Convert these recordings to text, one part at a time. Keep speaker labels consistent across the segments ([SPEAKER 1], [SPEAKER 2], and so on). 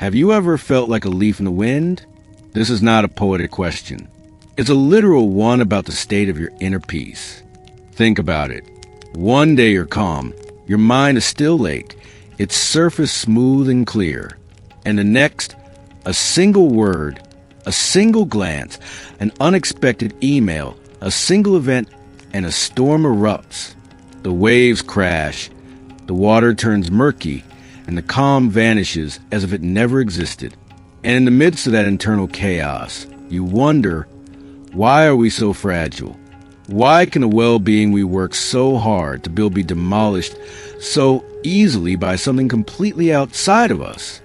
[SPEAKER 1] Have you ever felt like a leaf in the wind? This is not a poetic question. It's a literal one about the state of your inner peace. Think about it. One day you're calm. Your mind is still lake. Its surface smooth and clear. And the next, a single word, a single glance, an unexpected email, a single event, and a storm erupts. The waves crash. The water turns murky, and the calm vanishes as if it never existed. And in the midst of that internal chaos, you wonder, why are we so fragile? Why can the well-being we work so hard to build be demolished so easily by something completely outside of us?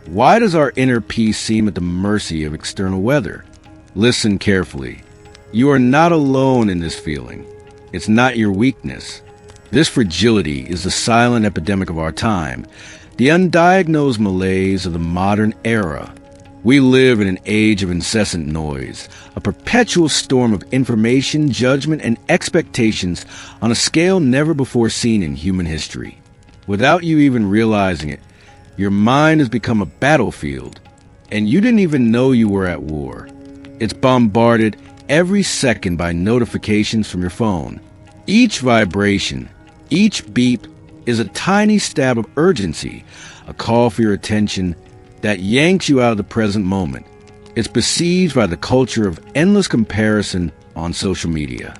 [SPEAKER 1] Why does our inner peace seem at the mercy of external weather? Listen carefully. You are not alone in this feeling. It's not your weakness. This fragility is the silent epidemic of our time, the undiagnosed malaise of the modern era. We live in an age of incessant noise, a perpetual storm of information, judgment, and expectations on a scale never before seen in human history. Without you even realizing it, your mind has become a battlefield, and you didn't even know you were at war. It's bombarded every second by notifications from your phone. Each vibration, each beep is a tiny stab of urgency, a call for your attention that yanks you out of the present moment. It's besieged by the culture of endless comparison on social media.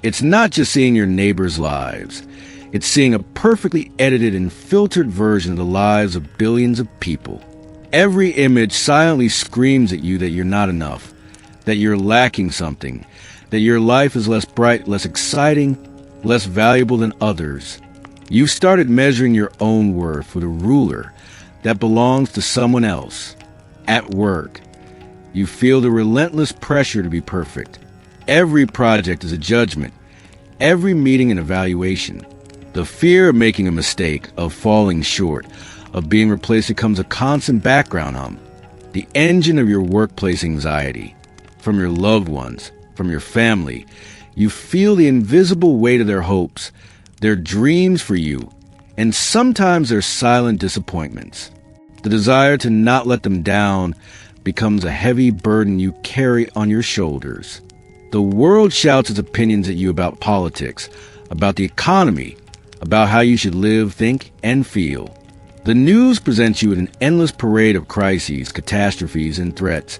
[SPEAKER 1] It's not just seeing your neighbors' lives. It's seeing a perfectly edited and filtered version of the lives of billions of people. Every image silently screams at you that you're not enough, that you're lacking something, that your life is less bright, less exciting, less valuable than others. You've started measuring your own worth with a ruler that belongs to someone else. At work, you feel the relentless pressure to be perfect. Every project is a judgment, every meeting an evaluation. The fear of making a mistake, of falling short, of being replaced becomes a constant background hum, the engine of your workplace anxiety. From your loved ones, from your family, you feel the invisible weight of their hopes, their dreams for you, and sometimes their silent disappointments. The desire to not let them down becomes a heavy burden you carry on your shoulders. The world shouts its opinions at you about politics, about the economy, about how you should live, think, and feel. The news presents you with an endless parade of crises, catastrophes, and threats,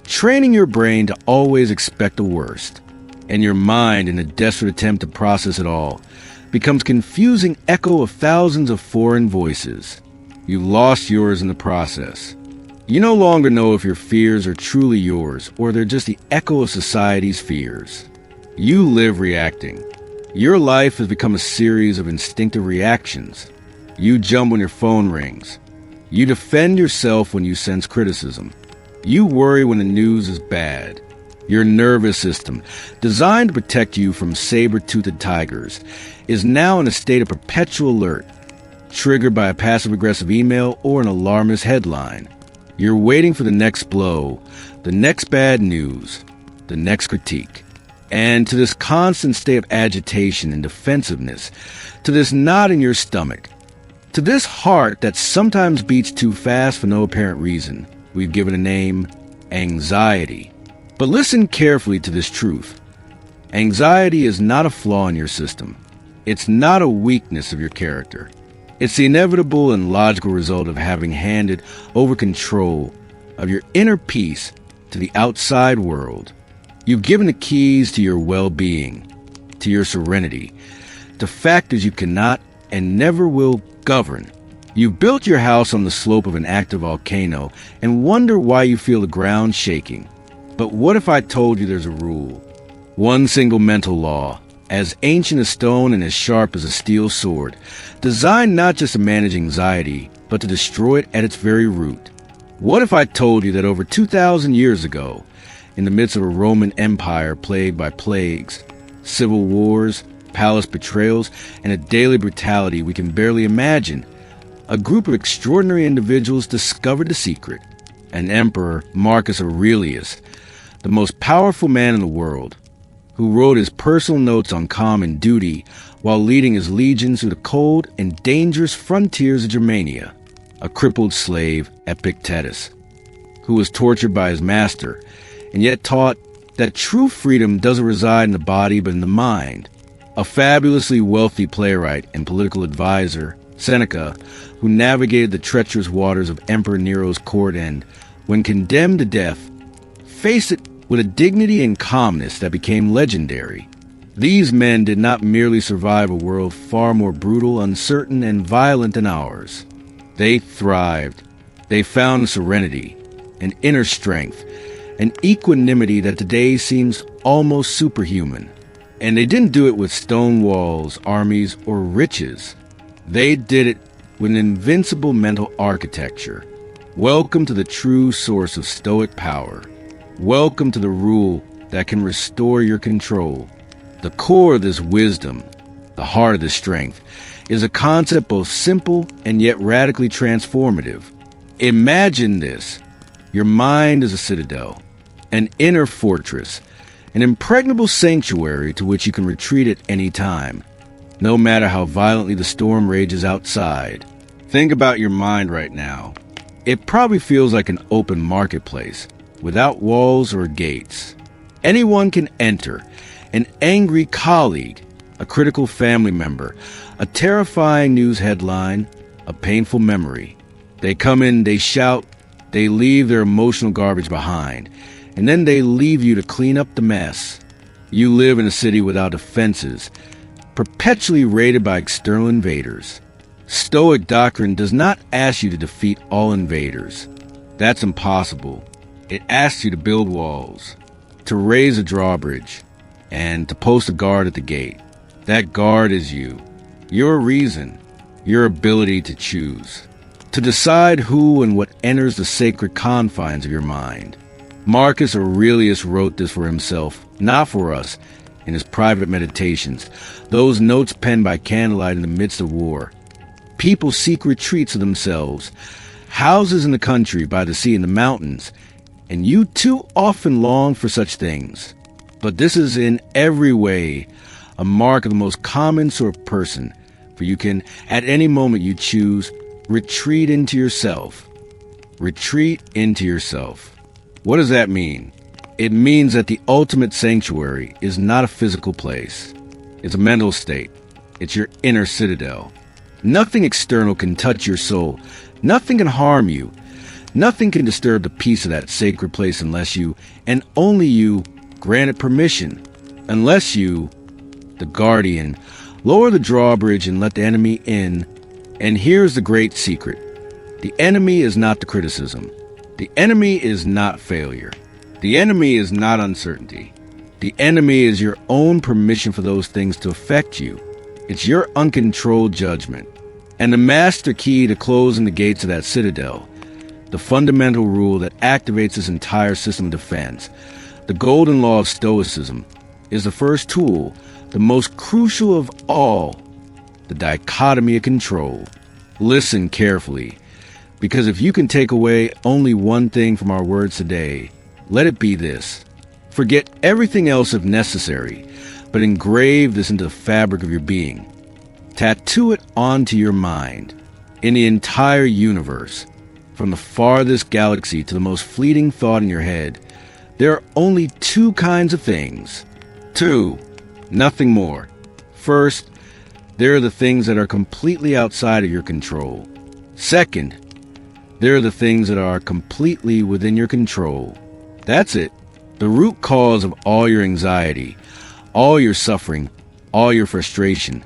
[SPEAKER 1] training your brain to always expect the worst. And your mind, in a desperate attempt to process it all, becomes confusing echo of thousands of foreign voices. You've lost yours in the process. You no longer know if your fears are truly yours or they're just the echo of society's fears. You live reacting. Your life has become a series of instinctive reactions. You jump when your phone rings. You defend yourself when you sense criticism. You worry when the news is bad. Your nervous system, designed to protect you from saber-toothed tigers, is now in a state of perpetual alert, triggered by a passive-aggressive email or an alarmist headline. You're waiting for the next blow, the next bad news, the next critique. And to this constant state of agitation and defensiveness, to this knot in your stomach, to this heart that sometimes beats too fast for no apparent reason, we've given a name, anxiety. But listen carefully to this truth. Anxiety is not a flaw in your system. It's not a weakness of your character. It's the inevitable and logical result of having handed over control of your inner peace to the outside world. You've given the keys to your well-being, to your serenity, to factors you cannot and never will govern. You've built your house on the slope of an active volcano and wonder why you feel the ground shaking. But what if I told you there's a rule? One single mental law, as ancient as stone and as sharp as a steel sword, designed not just to manage anxiety, but to destroy it at its very root. What if I told you that over 2,000 years ago, in the midst of a Roman Empire plagued by plagues, civil wars, palace betrayals, and a daily brutality we can barely imagine, a group of extraordinary individuals discovered the secret. An emperor, Marcus Aurelius, the most powerful man in the world, who wrote his personal notes on calm and duty while leading his legions through the cold and dangerous frontiers of Germania. a crippled slave, Epictetus, who was tortured by his master, and yet taught that true freedom doesn't reside in the body but in the mind. A fabulously wealthy playwright and political advisor, Seneca, who navigated the treacherous waters of Emperor Nero's court and, when condemned to death, faced it with a dignity and calmness that became legendary. These men did not merely survive a world far more brutal, uncertain, and violent than ours. They thrived. They found serenity, an inner strength, an equanimity that today seems almost superhuman. And they didn't do it with stone walls, armies, or riches. They did it with an invincible mental architecture. Welcome to the true source of Stoic power. Welcome to the rule that can restore your control. The core of this wisdom, the heart of this strength, is a concept both simple and yet radically transformative. Imagine this. Your mind is a citadel, an inner fortress, an impregnable sanctuary to which you can retreat at any time, no matter how violently the storm rages outside. Think about your mind right now. It probably feels like an open marketplace, without walls or gates. Anyone can enter. An angry colleague, a critical family member, a terrifying news headline, a painful memory. They come in, they shout, they leave their emotional garbage behind, and then they leave you to clean up the mess. You live in a city without defenses, perpetually raided by external invaders. Stoic doctrine does not ask you to defeat all invaders. That's impossible. It asks you to build walls, to raise a drawbridge, and to post a guard at the gate. That guard is you. Your reason, your ability to choose, to decide who and what enters the sacred confines of your mind. Marcus Aurelius wrote this for himself, not for us, in his private meditations, those notes penned by candlelight in the midst of war. People seek retreats for themselves, houses in the country, by the sea, and the mountains, and you too often long for such things. But this is in every way a mark of the most common sort of person, for you can, at any moment you choose, retreat into yourself. Retreat into yourself. What does that mean? It means that the ultimate sanctuary is not a physical place. It's a mental state. It's your inner citadel. Nothing external can touch your soul. Nothing can harm you. Nothing can disturb the peace of that sacred place unless you, and only you, grant it permission. Unless you, the guardian, lower the drawbridge and let the enemy in. And here's the great secret. The enemy is not the criticism. The enemy is not failure. The enemy is not uncertainty. The enemy is your own permission for those things to affect you. It's your uncontrolled judgment. And the master key to closing the gates of that citadel, the fundamental rule that activates this entire system of defense, the golden law of Stoicism, is the first tool, the most crucial of all, the dichotomy of control. Listen carefully, because if you can take away only one thing from our words today, let it be this. Forget everything else if necessary, but engrave this into the fabric of your being. Tattoo it onto your mind. In the entire universe, from the farthest galaxy to the most fleeting thought in your head, there are only two kinds of things. Two, nothing more. First, there are the things that are completely outside of your control. Second, there are the things that are completely within your control. That's it. The root cause of all your anxiety, all your suffering, all your frustration,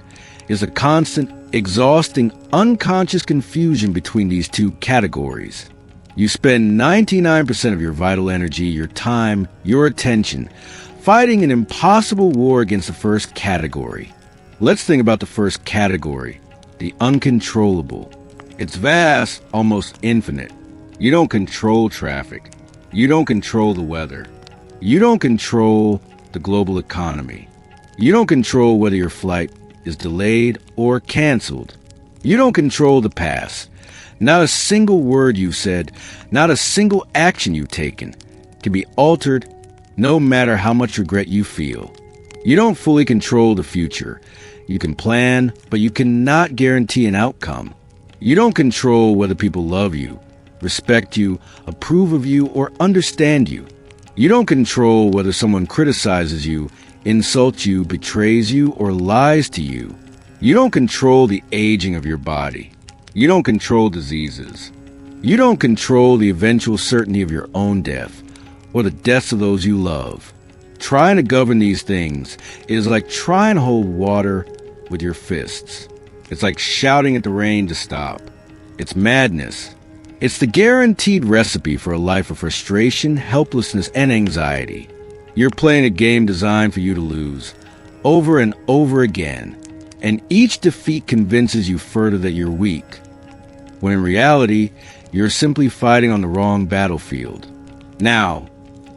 [SPEAKER 1] is a constant, exhausting, unconscious confusion between these two categories. You spend 99% of your vital energy, your time, your attention, fighting an impossible war against the first category. Let's think about the first category, the uncontrollable. It's vast, almost infinite. You don't control traffic. You don't control the weather. You don't control the global economy. You don't control whether your flight is delayed or canceled. You don't control the past. Not a single word you've said, not a single action you've taken can be altered, no matter how much regret you feel. You don't fully control the future. You can plan, but you cannot guarantee an outcome. You don't control whether people love you, respect you, approve of you, or understand you. You don't control whether someone criticizes you, insults you, betrays you, or lies to you. You don't control the aging of your body. You don't control diseases. You don't control the eventual certainty of your own death, or the deaths of those you love. Trying to govern these things is like trying to hold water with your fists. It's like shouting at the rain to stop. It's madness. It's the guaranteed recipe for a life of frustration, helplessness, and anxiety. You're playing a game designed for you to lose, over and over again, and each defeat convinces you further that you're weak, when in reality, you're simply fighting on the wrong battlefield. Now,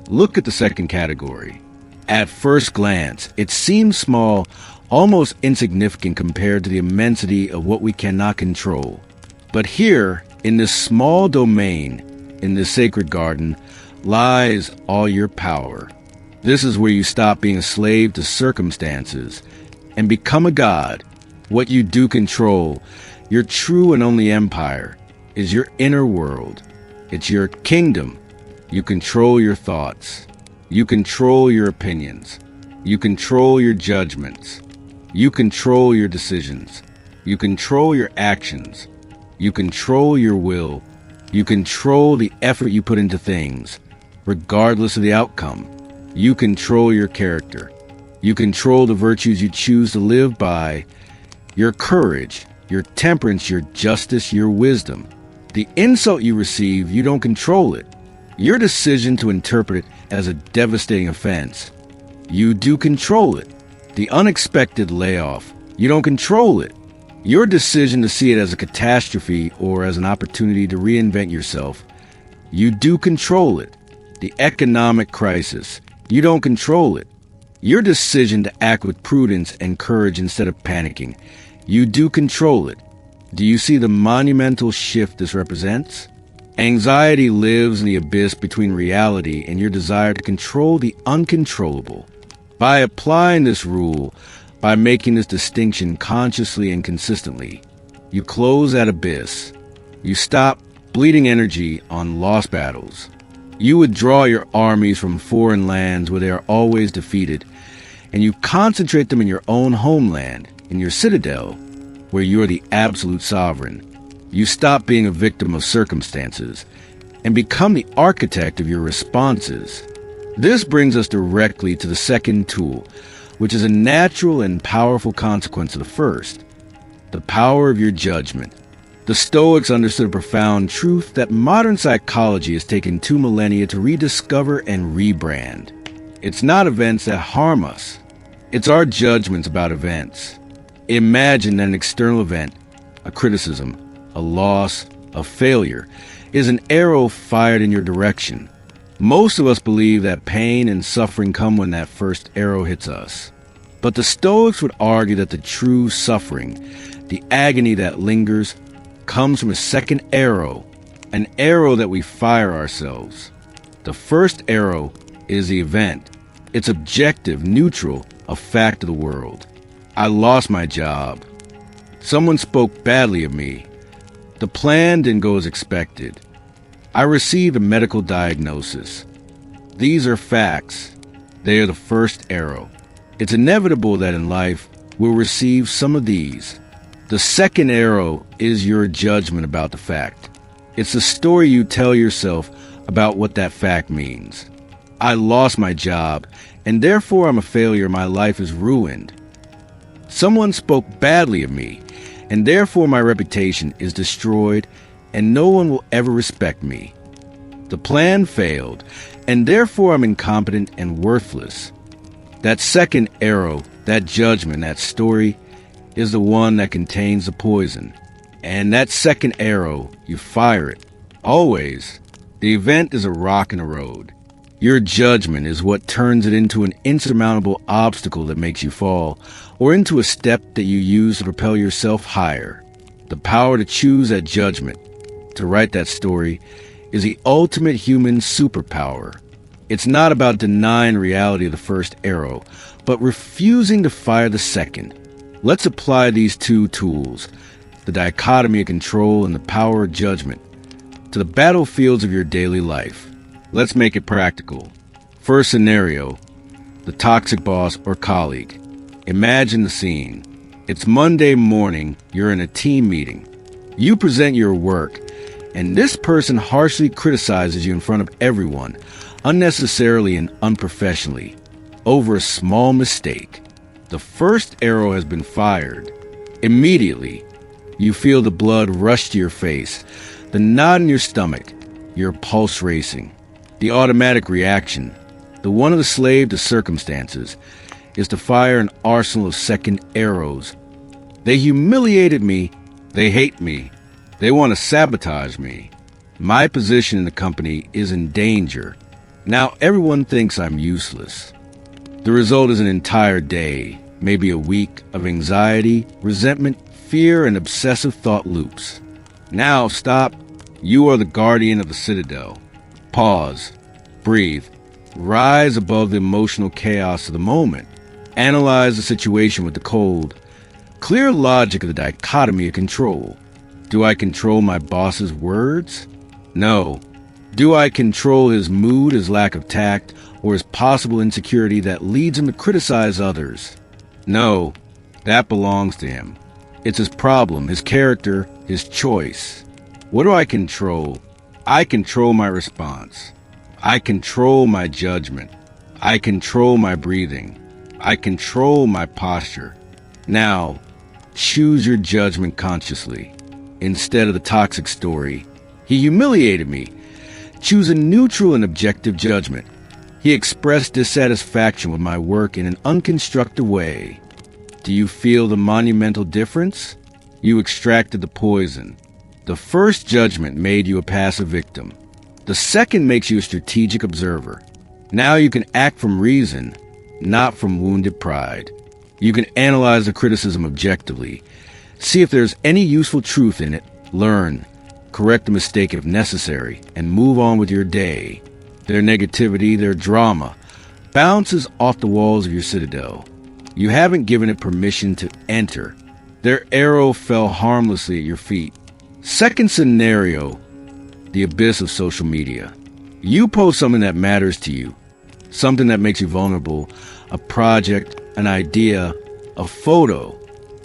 [SPEAKER 1] look at the second category. At first glance, it seems small, almost insignificant compared to the immensity of what we cannot control. But here, in this small domain, in this sacred garden, lies all your power. This is where you stop being a slave to circumstances and become a god. What you do control, your true and only empire, is your inner world. It's your kingdom. You control your thoughts. You control your opinions. You control your judgments. You control your decisions. You control your actions. You control your will. You control the effort you put into things, regardless of the outcome. You control your character. You control the virtues you choose to live by, your courage, your temperance, your justice, your wisdom. The insult you receive, you don't control it. Your decision to interpret it as a devastating offense, you do control it. The unexpected layoff, you don't control it. Your decision to see it as a catastrophe or as an opportunity to reinvent yourself, you do control it. The economic crisis, you don't control it. Your decision to act with prudence and courage instead of panicking, you do control it. Do you see the monumental shift this represents? Anxiety lives in the abyss between reality and your desire to control the uncontrollable. By applying this rule, by making this distinction consciously and consistently, you close that abyss. You stop bleeding energy on lost battles. You withdraw your armies from foreign lands where they are always defeated, and you concentrate them in your own homeland, in your citadel, where you are the absolute sovereign. You stop being a victim of circumstances and become the architect of your responses. This brings us directly to the second tool, which is a natural and powerful consequence of the first, the power of your judgment. The Stoics understood a profound truth that modern psychology has taken 2 millennia to rediscover and rebrand. It's not events that harm us. It's our judgments about events. Imagine that an external event, a criticism, a loss, a failure, is an arrow fired in your direction. Most of us believe that pain and suffering come when that first arrow hits us. But the Stoics would argue that the true suffering, the agony that lingers, comes from a second arrow, an arrow that we fire ourselves. The first arrow is the event. It's objective, neutral, a fact of the world. I lost my job. Someone spoke badly of me. The plan didn't go as expected. I received a medical diagnosis. These are facts. They are the first arrow. It's inevitable that in life we'll receive some of these. The second arrow is your judgment about the fact. It's the story you tell yourself about what that fact means. I lost my job, and therefore I'm a failure. My life is ruined. Someone spoke badly of me, and therefore my reputation is destroyed, and no one will ever respect me. The plan failed, and therefore I'm incompetent and worthless. That second arrow, that judgment, that story, is the one that contains the poison. And that second arrow, you fire it. Always. The event is a rock in the road. Your judgment is what turns it into an insurmountable obstacle that makes you fall, or into a step that you use to propel yourself higher. The power to choose that judgment, to write that story, is the ultimate human superpower. It's not about denying reality of the first arrow, but refusing to fire the second. Let's apply these two tools. the dichotomy of control and the power of judgment, to the battlefields of your daily life. Let's make it practical. First scenario, the toxic boss or colleague. Imagine the scene. It's Monday morning, you're in a team meeting. You present your work, and this person harshly criticizes you in front of everyone, unnecessarily and unprofessionally, over a small mistake. The first arrow has been fired. Immediately, you feel the blood rush to your face, the knot in your stomach, your pulse racing. The automatic reaction, the one of the slave to circumstances, is to fire an arsenal of second arrows. They humiliated me. They hate me. They want to sabotage me. My position in the company is in danger. Now everyone thinks I'm useless. The result is an entire day, maybe a week, of anxiety, resentment, fear, and obsessive thought loops. Now stop. You are the guardian of the Citadel. Pause. Breathe. Rise above the emotional chaos of the moment. Analyze the situation with the cold, clear logic of the dichotomy of control. Do I control my boss's words? No. Do I control his mood, his lack of tact, or his possible insecurity that leads him to criticize others? No. That belongs to him. It's his problem, his character, his choice. What do I control? I control my response. I control my judgment. I control my breathing. I control my posture. Now, choose your judgment consciously. Instead of the toxic story, he humiliated me. Choose a neutral and objective judgment. He expressed dissatisfaction with my work in an unconstructive way. Do you feel the monumental difference? You extracted the poison. The first judgment made you a passive victim. The second makes you a strategic observer. Now you can act from reason, not from wounded pride. You can analyze the criticism objectively, see if there's any useful truth in it, learn, correct the mistake if necessary, and move on with your day. Their negativity, their drama, bounces off the walls of your citadel. You haven't given it permission to enter. Their arrow fell harmlessly at your feet. Second scenario, the abyss of social media. You post something that matters to you, something that makes you vulnerable, a project, an idea, a photo,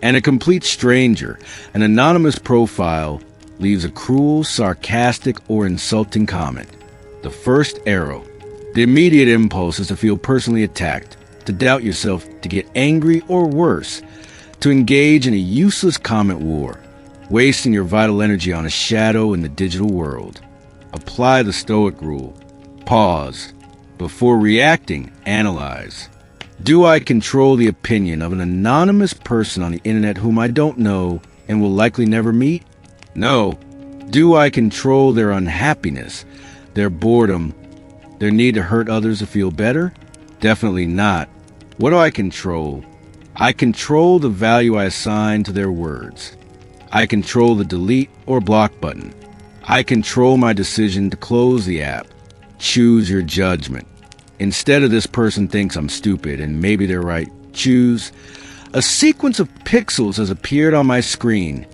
[SPEAKER 1] and a complete stranger, an anonymous profile, leaves a cruel, sarcastic, or insulting comment. The first arrow. The immediate impulse is to feel personally attacked, to doubt yourself, to get angry, or worse, to engage in a useless comment war, wasting your vital energy on a shadow in the digital world. Apply the Stoic rule. Pause. Before reacting, analyze. Do I control the opinion of an anonymous person on the internet whom I don't know and will likely never meet? No. Do I control their unhappiness, their boredom, their need to hurt others to feel better? Definitely not. What do I control? I control the value I assign to their words. I control the delete or block button. I control my decision to close the app. Choose your judgment. Instead of this person thinks I'm stupid, and maybe they're right, choose. A sequence of pixels has appeared on my screen,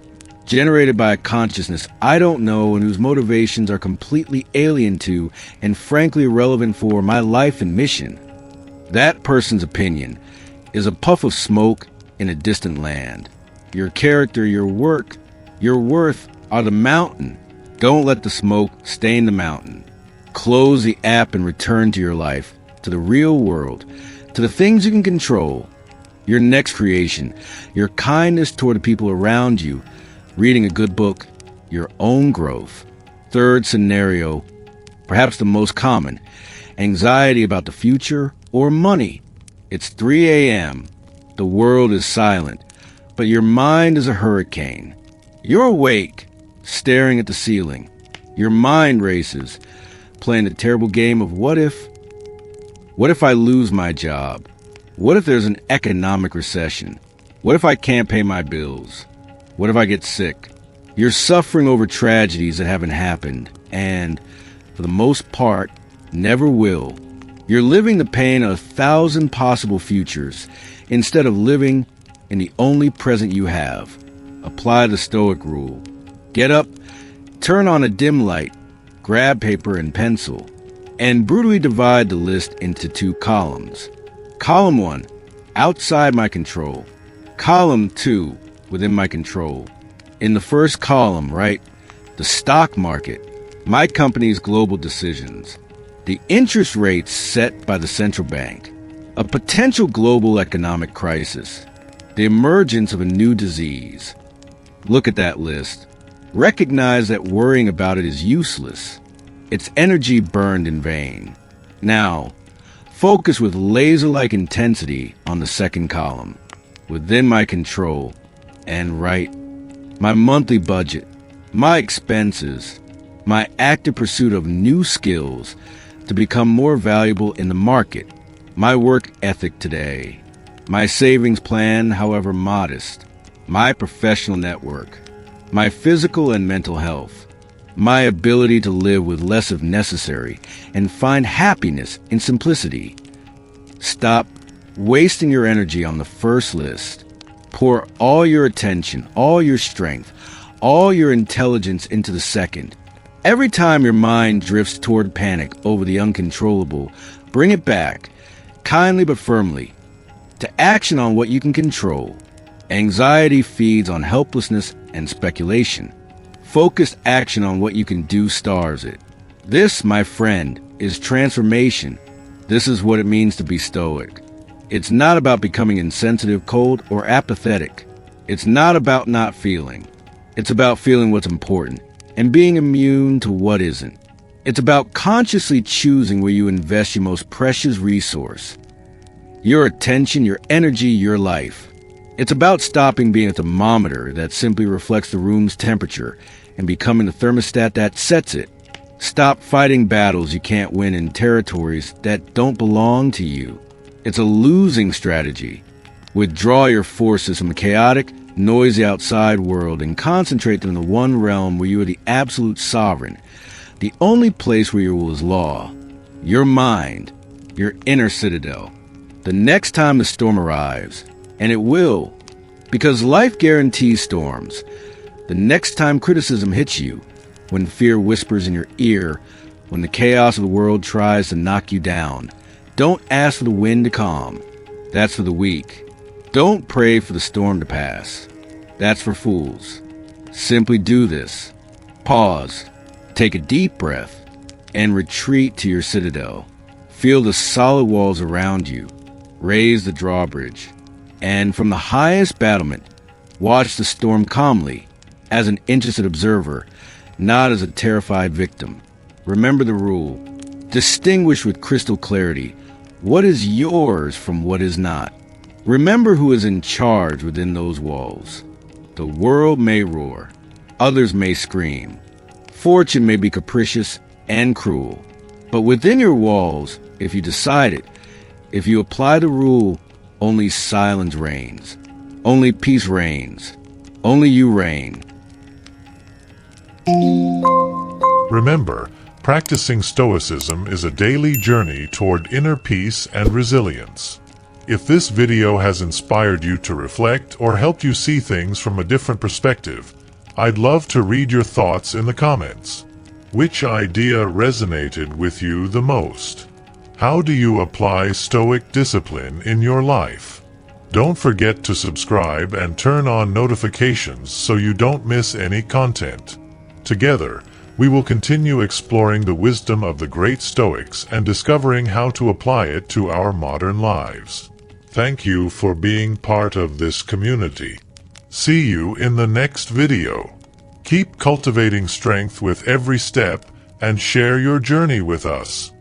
[SPEAKER 1] generated by a consciousness I don't know and whose motivations are completely alien to and frankly irrelevant for my life and mission. That person's opinion is a puff of smoke in a distant land. Your character, your work, your worth are the mountain. Don't let the smoke stain the mountain. Close the app and return to your life, to the real world, to the things you can control. Your next creation, your kindness toward the people around you, reading a good book, your own growth. Third scenario, perhaps the most common, anxiety about the future or money. It's 3 a.m. The world is silent, but your mind is a hurricane. You're awake, staring at the ceiling. Your mind races, playing the terrible game of what if? What if I lose my job? What if there's an economic recession? What if I can't pay my bills? What if I get sick? You're suffering over tragedies that haven't happened and, for the most part, never will. You're living the pain of 1,000 possible futures instead of living in the only present you have. Apply the Stoic rule. Get up, turn on a dim light, grab paper and pencil, and brutally divide the list into 2 columns. Column 1, outside my control. Column 2, within my control. In the first column, write the stock market, my company's global decisions, the interest rates set by the central bank, a potential global economic crisis, the emergence of a new disease. Look at that list. Recognize that worrying about it is useless. Its energy burned in vain. Now, focus with laser-like intensity on the second column, within my control, and write my monthly budget, my expenses, my active pursuit of new skills to become more valuable in the market, my work ethic today, my savings plan, however modest, my professional network, my physical and mental health, my ability to live with less if necessary and find happiness in simplicity. Stop wasting your energy on the first list. Pour all your attention, all your strength, all your intelligence into the second. Every time your mind drifts toward panic over the uncontrollable, bring it back, kindly but firmly, to action on what you can control. Anxiety feeds on helplessness and speculation. Focused action on what you can do stars it. This, my friend, is transformation. This is what it means to be stoic. It's not about becoming insensitive, cold, or apathetic. It's not about not feeling. It's about feeling what's important and being immune to what isn't. It's about consciously choosing where you invest your most precious resource. Your attention, your energy, your life. It's about stopping being a thermometer that simply reflects the room's temperature and becoming the thermostat that sets it. Stop fighting battles you can't win in territories that don't belong to you. It's a losing strategy. Withdraw your forces from the chaotic, noisy outside world and concentrate them in the one realm where you are the absolute sovereign, the only place where your rule is law. Your mind, your inner citadel. The next time the storm arrives, and it will, because life guarantees storms. The next time criticism hits you, when fear whispers in your ear, when the chaos of the world tries to knock you down, don't ask for the wind to calm. That's for the weak. Don't pray for the storm to pass. That's for fools. Simply do this. Pause, take a deep breath, and retreat to your citadel. Feel the solid walls around you. Raise the drawbridge. And from the highest battlement, watch the storm calmly, as an interested observer, not as a terrified victim. Remember the rule. Distinguish with crystal clarity what is yours from what is not. Remember who is in charge within those walls. The world may roar. Others may scream. Fortune may be capricious and cruel. But within your walls, if you decide it, if you apply the rule, only silence reigns. Only peace reigns. Only you reign.
[SPEAKER 2] Remember, practicing Stoicism is a daily journey toward inner peace and resilience. If this video has inspired you to reflect or helped you see things from a different perspective, I'd love to read your thoughts in the comments. Which idea resonated with you the most? How do you apply Stoic discipline in your life? Don't forget to subscribe and turn on notifications so you don't miss any content. Together, we will continue exploring the wisdom of the great Stoics and discovering how to apply it to our modern lives. Thank you for being part of this community. See you in the next video. Keep cultivating strength with every step and share your journey with us.